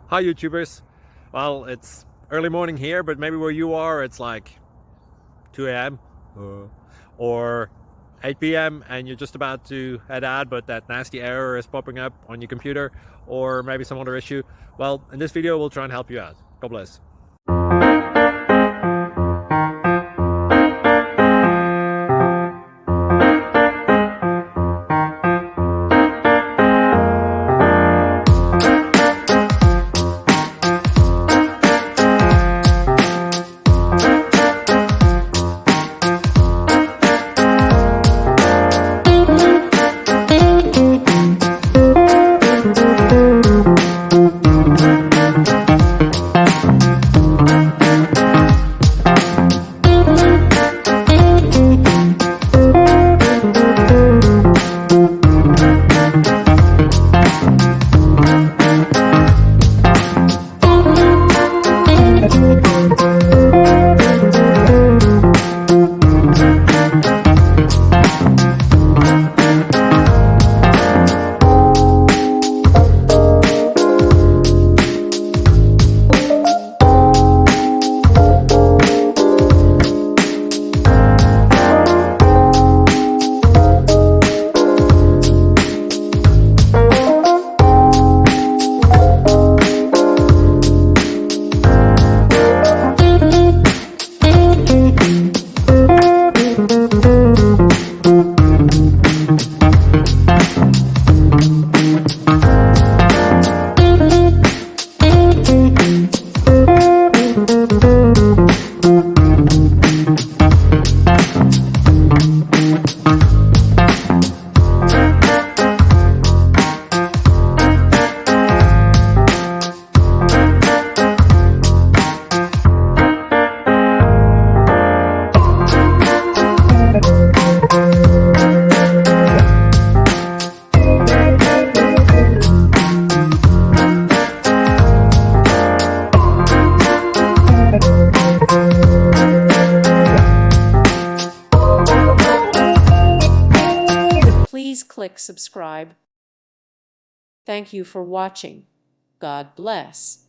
Hi YouTubers. Well, it's early morning here, but maybe where you are it's like 2 a.m. or 8 p.m. and you're just about to head out, but that nasty error is popping up on your computer, or maybe some other issue. Well, in this video we'll try and help you out. God bless. Please click subscribe. Thank you for watching. God bless.